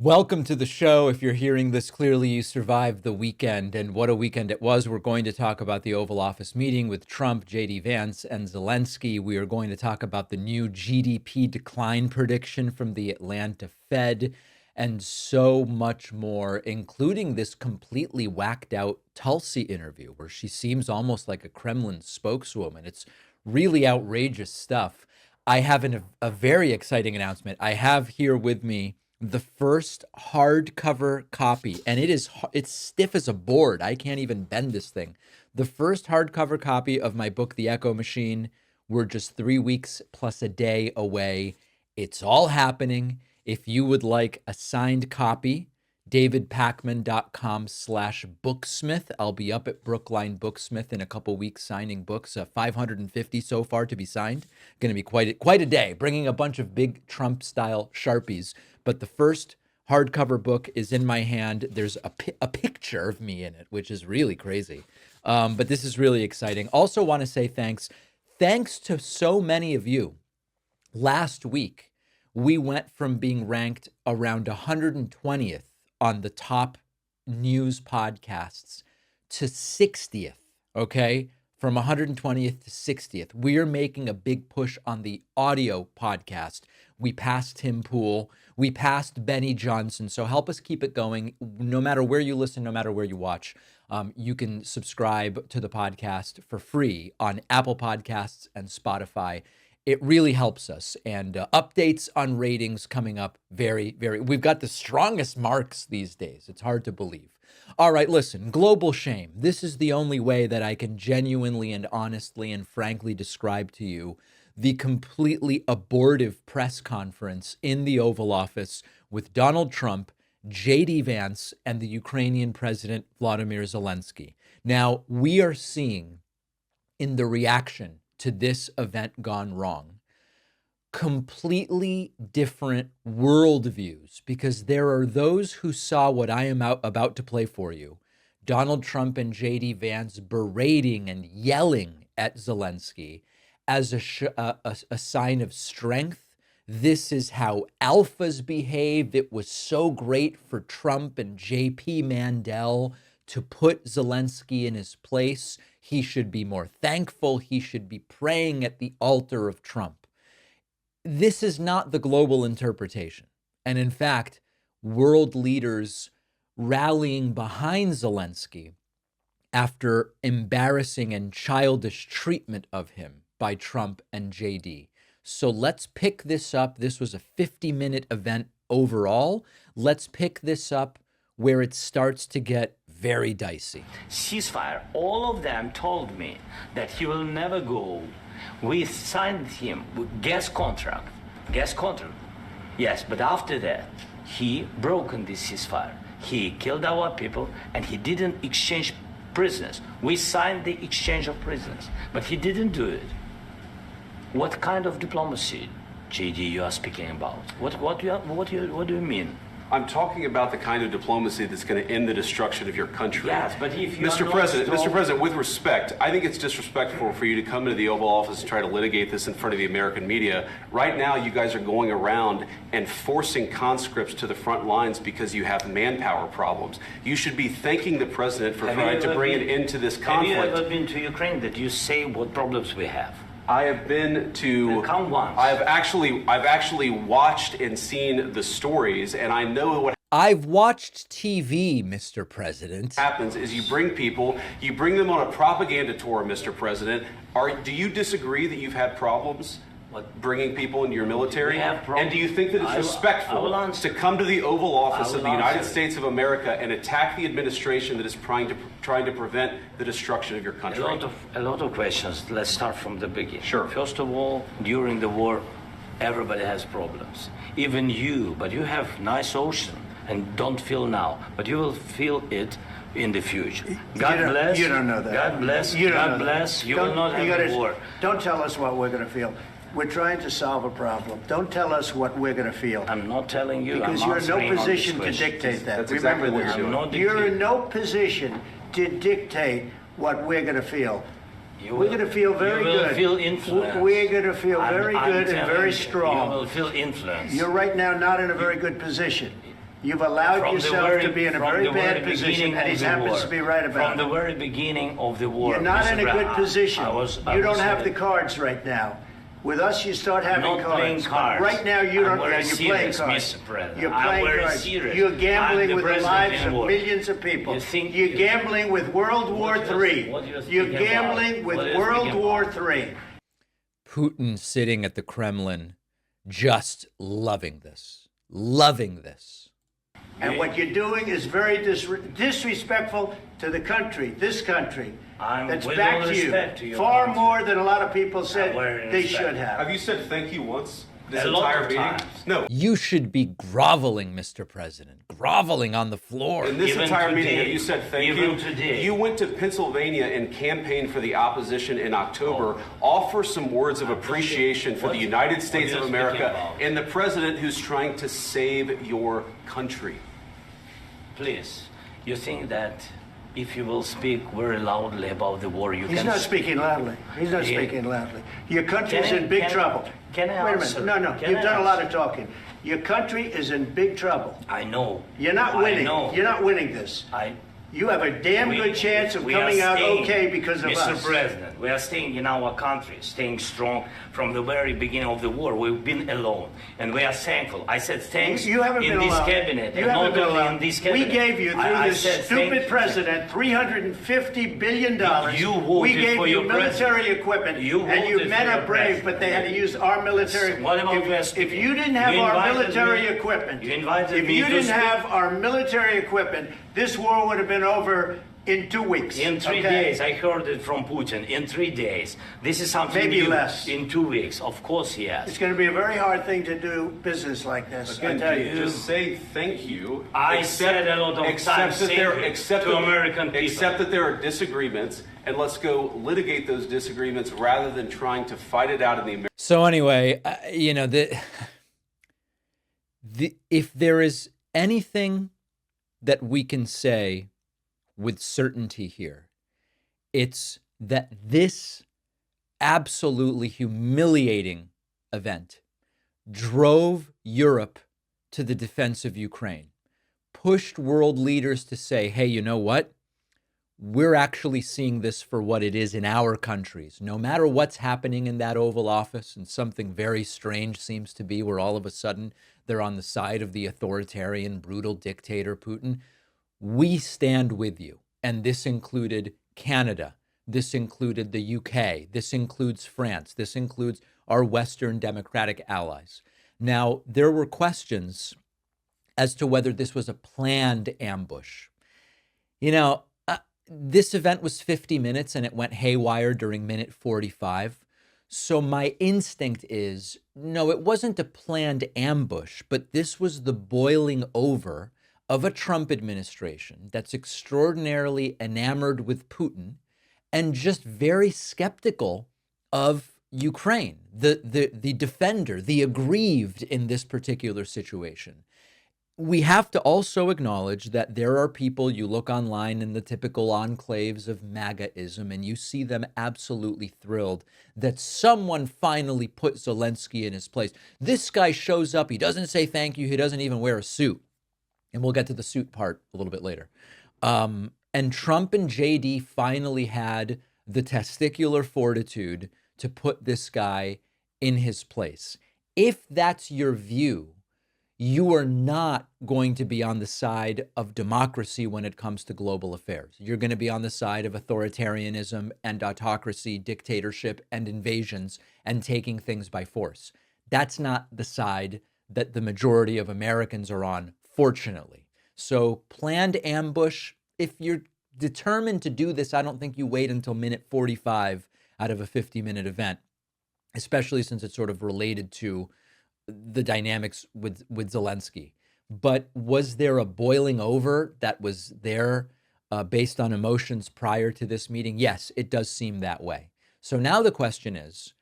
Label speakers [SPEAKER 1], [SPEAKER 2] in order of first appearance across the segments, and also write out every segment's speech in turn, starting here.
[SPEAKER 1] Welcome to the show. If you're hearing this, clearly you survived the weekend, and what a weekend it was. We're going to talk about the Oval Office meeting with Trump, Vance, and Zelensky. We are going to talk about the new GDP decline prediction from the Atlanta Fed, and so much more, including this completely whacked out Tulsi interview where she seems almost like a Kremlin spokeswoman. It's really outrageous stuff. I have a very exciting announcement. I have here with me the first hardcover copy, and it's stiff as a board. I can't even bend this thing. The first hardcover copy of my book, The Echo Machine. We're just 3 weeks plus a day away. It's all happening. If you would like a signed copy, davidpakman.com/booksmith. I'll be up at Brookline Booksmith in a couple weeks signing books, 550 so far to be signed. Going to be quite a day, bringing a bunch of big Trump-style Sharpies. But the first hardcover book is in my hand. There's a picture of me in it, which is really crazy. But this is really exciting. Also want to say thanks to so many of you. Last week, we went from being ranked around 120th on the top news podcasts to 60th, okay? From 120th to 60th. We're making a big push on the audio podcast. We passed Tim Pool. We passed Benny Johnson. So help us keep it going. No matter where you listen, no matter where you watch, you can subscribe to the podcast for free on Apple Podcasts and Spotify. It really helps us. And updates on ratings coming up we've got the strongest marks these days. It's hard to believe. All right, listen, global shame. This is the only way that I can genuinely and honestly and frankly describe to you the completely abortive press conference in the Oval Office with Donald Trump, J.D. Vance, and the Ukrainian President Volodymyr Zelenskyy. Now, we are seeing in the reaction to this event gone wrong completely different worldviews, because there are those who saw what I am about to play for you. Donald Trump and J.D. Vance berating and yelling at Zelensky as a sign of strength. This is how alphas behave. It was so great for Trump and J.P. Mandel to put Zelensky in his place. He should be more thankful. He should be praying at the altar of Trump. This is not the global interpretation. And in fact, world leaders rallying behind Zelensky after embarrassing and childish treatment of him by Trump and JD. So let's pick this up. This was a 50-minute event overall. Let's pick this up where it starts to get very dicey.
[SPEAKER 2] Ceasefire. All of them told me that he will never go. We signed him with gas contract. Yes, but after that, he broken this ceasefire. He killed our people and he didn't exchange prisoners. We signed the exchange of prisoners, but he didn't do it. What kind of diplomacy, JD, you are speaking about? What do you mean?
[SPEAKER 3] I'm talking about the kind of diplomacy that's going to end the destruction of your country.
[SPEAKER 2] Yes, but if you
[SPEAKER 3] Mr. President, with respect, I think it's disrespectful for you to come into the Oval Office and try to litigate this in front of the American media. Right now, you guys are going around and forcing conscripts to the front lines because you have manpower problems. You should be thanking the president for trying to bring an end to this conflict.
[SPEAKER 2] Have you ever been to Ukraine that you say what problems we have?
[SPEAKER 3] I have been to.
[SPEAKER 2] Come once.
[SPEAKER 3] I've actually watched and seen the stories, and I know what.
[SPEAKER 1] I've watched TV, Mr. President.
[SPEAKER 3] Happens is you bring them on a propaganda tour, Mr. President. Do you disagree that you've had problems bringing people into your military? And do you think that it's respectful to come to the Oval Office of the United States of America and attack the administration that is trying to prevent the destruction of your country?
[SPEAKER 2] A lot of questions. Let's start from the beginning.
[SPEAKER 3] Sure.
[SPEAKER 2] First of all, during the war, everybody has problems. Even you, but you have nice ocean and don't feel now, but you will feel it in the future. God bless.
[SPEAKER 4] You don't know that.
[SPEAKER 2] God bless. God bless. You will not have a war.
[SPEAKER 4] Don't tell us what we're going to feel. We're trying to solve a problem. Don't tell us what we're going to feel.
[SPEAKER 2] I'm not telling you.
[SPEAKER 4] Because you're in no position to dictate that.
[SPEAKER 3] That's exactly what you're doing.
[SPEAKER 4] You're in no position to dictate what we're going to feel. We're going to feel very good.
[SPEAKER 2] You will feel influence.
[SPEAKER 4] We're going to feel very good and very strong.
[SPEAKER 2] You will feel influence.
[SPEAKER 4] You're right now not in a very good position. You've allowed yourself to be in a very bad position, and he happens to be right about it.
[SPEAKER 2] From the very beginning of the war.
[SPEAKER 4] You're not in a good position. You don't have the
[SPEAKER 2] the
[SPEAKER 4] cards right now. With us, you start having
[SPEAKER 2] not
[SPEAKER 4] cards.
[SPEAKER 2] playing cards.
[SPEAKER 4] Right now, you don't.
[SPEAKER 2] I'm very
[SPEAKER 4] You're
[SPEAKER 2] serious,
[SPEAKER 4] playing cards.
[SPEAKER 2] Mr. President.
[SPEAKER 4] You're
[SPEAKER 2] I'm
[SPEAKER 4] playing
[SPEAKER 2] very
[SPEAKER 4] cards.
[SPEAKER 2] serious.
[SPEAKER 4] You're gambling
[SPEAKER 2] I'm
[SPEAKER 4] with the
[SPEAKER 2] president
[SPEAKER 4] lives
[SPEAKER 2] in
[SPEAKER 4] of
[SPEAKER 2] war.
[SPEAKER 4] millions of people.
[SPEAKER 2] You're
[SPEAKER 4] gambling with World War III. You're gambling with World War III.
[SPEAKER 1] Putin sitting at the Kremlin, just loving this, loving this.
[SPEAKER 4] And what you're doing is very disrespectful to the country, this country, that's back to you, far more than a lot of people said they should have.
[SPEAKER 3] Have you said thank you once this
[SPEAKER 2] A lot
[SPEAKER 3] entire
[SPEAKER 2] of
[SPEAKER 3] meeting?
[SPEAKER 2] times.
[SPEAKER 3] No.
[SPEAKER 1] You should be groveling, Mr. President, groveling on the floor.
[SPEAKER 3] In this
[SPEAKER 2] Even
[SPEAKER 3] entire meeting,
[SPEAKER 2] today,
[SPEAKER 3] have you said thank
[SPEAKER 2] even
[SPEAKER 3] you?
[SPEAKER 2] today.
[SPEAKER 3] You went to Pennsylvania and campaigned for the opposition in October. Offer some words of appreciation for the United States of America and the president who's trying to save your country.
[SPEAKER 2] Please, you think that if you will speak very loudly about the war,
[SPEAKER 4] He's not speaking loudly. He's not speaking loudly. Your country's in big trouble.
[SPEAKER 2] Can I
[SPEAKER 4] Wait a
[SPEAKER 2] answer?
[SPEAKER 4] minute. No,
[SPEAKER 2] Can
[SPEAKER 4] you've
[SPEAKER 2] I
[SPEAKER 4] done a lot of
[SPEAKER 2] answer?
[SPEAKER 4] talking. Your country is in big trouble.
[SPEAKER 2] I know.
[SPEAKER 4] You're not
[SPEAKER 2] I
[SPEAKER 4] winning.
[SPEAKER 2] know.
[SPEAKER 4] You're not winning this. You have a damn good chance of coming out okay because of us.
[SPEAKER 2] Mr. President, we are staying in our country, staying strong from the very beginning of the war. We've been alone, and we are thankful. I said thanks
[SPEAKER 4] You haven't
[SPEAKER 2] in
[SPEAKER 4] been
[SPEAKER 2] this
[SPEAKER 4] alone.
[SPEAKER 2] cabinet,
[SPEAKER 4] You
[SPEAKER 2] and
[SPEAKER 4] haven't
[SPEAKER 2] not
[SPEAKER 4] been
[SPEAKER 2] only
[SPEAKER 4] alone.
[SPEAKER 2] in this cabinet.
[SPEAKER 4] We gave you, through
[SPEAKER 2] I
[SPEAKER 4] this
[SPEAKER 2] said
[SPEAKER 4] stupid
[SPEAKER 2] thank you.
[SPEAKER 4] president, $350 billion.
[SPEAKER 2] You voted
[SPEAKER 4] we gave
[SPEAKER 2] for
[SPEAKER 4] you
[SPEAKER 2] your
[SPEAKER 4] military
[SPEAKER 2] president.
[SPEAKER 4] equipment,
[SPEAKER 2] You
[SPEAKER 4] and you
[SPEAKER 2] voted
[SPEAKER 4] men
[SPEAKER 2] for
[SPEAKER 4] are
[SPEAKER 2] your
[SPEAKER 4] brave,
[SPEAKER 2] president.
[SPEAKER 4] but they had to use our military.
[SPEAKER 2] What about
[SPEAKER 4] If you didn't have
[SPEAKER 2] You
[SPEAKER 4] our
[SPEAKER 2] invited
[SPEAKER 4] military
[SPEAKER 2] me-
[SPEAKER 4] equipment,
[SPEAKER 2] you invited
[SPEAKER 4] if
[SPEAKER 2] me
[SPEAKER 4] you
[SPEAKER 2] to
[SPEAKER 4] didn't
[SPEAKER 2] speak.
[SPEAKER 4] have our military equipment, this war would have been over in 2 weeks.
[SPEAKER 2] In 3
[SPEAKER 4] okay?
[SPEAKER 2] days, I heard it from Putin. In 3 days, this is something
[SPEAKER 4] Maybe
[SPEAKER 2] new.
[SPEAKER 4] less.
[SPEAKER 2] In 2 weeks, of course, yes.
[SPEAKER 4] It's going to be a very hard thing to do business like this. I tell you.
[SPEAKER 3] Just say thank you.
[SPEAKER 2] I said a lot of times thank you to American people.
[SPEAKER 3] Accept that there are disagreements, and let's go litigate those disagreements rather than trying to fight it out in the American.
[SPEAKER 1] So anyway, if there is anything that we can say with certainty here, it's that this absolutely humiliating event drove Europe to the defense of Ukraine, pushed world leaders to say, hey, you know what? We're actually seeing this for what it is in our countries. No matter what's happening in that Oval Office, and something very strange seems to be where all of a sudden they're on the side of the authoritarian, brutal dictator Putin, we stand with you. And this included Canada. This included the UK. This includes France. This includes our Western democratic allies. Now, there were questions as to whether this was a planned ambush. This event was 50 minutes and it went haywire during minute 45. So my instinct is, no, it wasn't a planned ambush, but this was the boiling over of a Trump administration that's extraordinarily enamored with Putin and just very skeptical of Ukraine, the defender, the aggrieved in this particular situation. We have to also acknowledge that there are people, you look online in the typical enclaves of MAGAism, and you see them absolutely thrilled that someone finally put Zelensky in his place. This guy shows up, he doesn't say thank you, he doesn't even wear a suit. And we'll get to the suit part a little bit later. And Trump and JD finally had the testicular fortitude to put this guy in his place. If that's your view, you are not going to be on the side of democracy when it comes to global affairs. You're going to be on the side of authoritarianism and autocracy, dictatorship and invasions, and taking things by force. That's not the side that the majority of Americans are on, fortunately. So planned ambush, if you're determined to do this, I don't think you wait until minute 45 out of a 50-minute event, especially since it's sort of related to the dynamics with Zelensky. But was there a boiling over that was there based on emotions prior to this meeting? Yes, it does seem that way. So now the question is,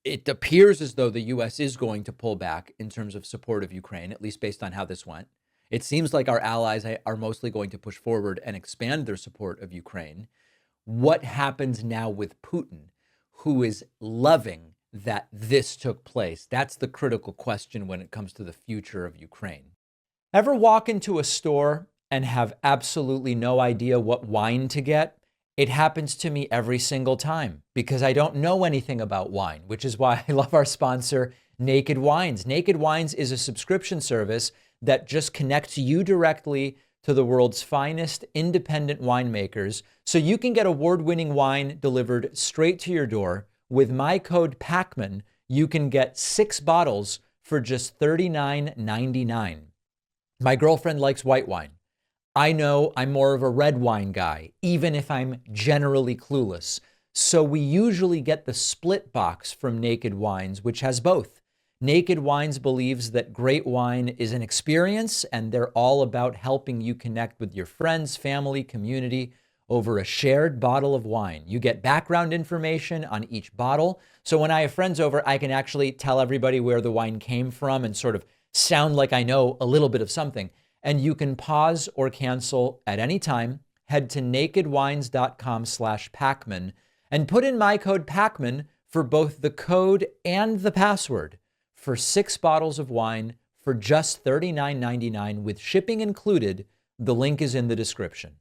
[SPEAKER 1] it appears as though the U.S. is going to pull back in terms of support of Ukraine, at least based on how this went. It seems like our allies are mostly going to push forward and expand their support of Ukraine. What happens now with Putin, who is loving that this took place? That's the critical question when it comes to the future of Ukraine. Ever walk into a store and have absolutely no idea what wine to get? It happens to me every single time because I don't know anything about wine, which is why I love our sponsor, Naked Wines. Naked Wines is a subscription service that just connects you directly to the world's finest independent winemakers, so you can get award-winning wine delivered straight to your door. With my code PACMAN, you can get 6 bottles for just $39.99. My girlfriend likes white wine. I know I'm more of a red wine guy, even if I'm generally clueless. So we usually get the split box from Naked Wines, which has both. Naked Wines believes that great wine is an experience, and they're all about helping you connect with your friends, family, community over a shared bottle of wine. You get background information on each bottle. So when I have friends over, I can actually tell everybody where the wine came from and sort of sound like I know a little bit of something. And you can pause or cancel at any time. Head to nakedwines.com/Pacman and put in my code PACMAN for both the code and the password for 6 bottles of wine for just $39.99 with shipping included. The link is in the description.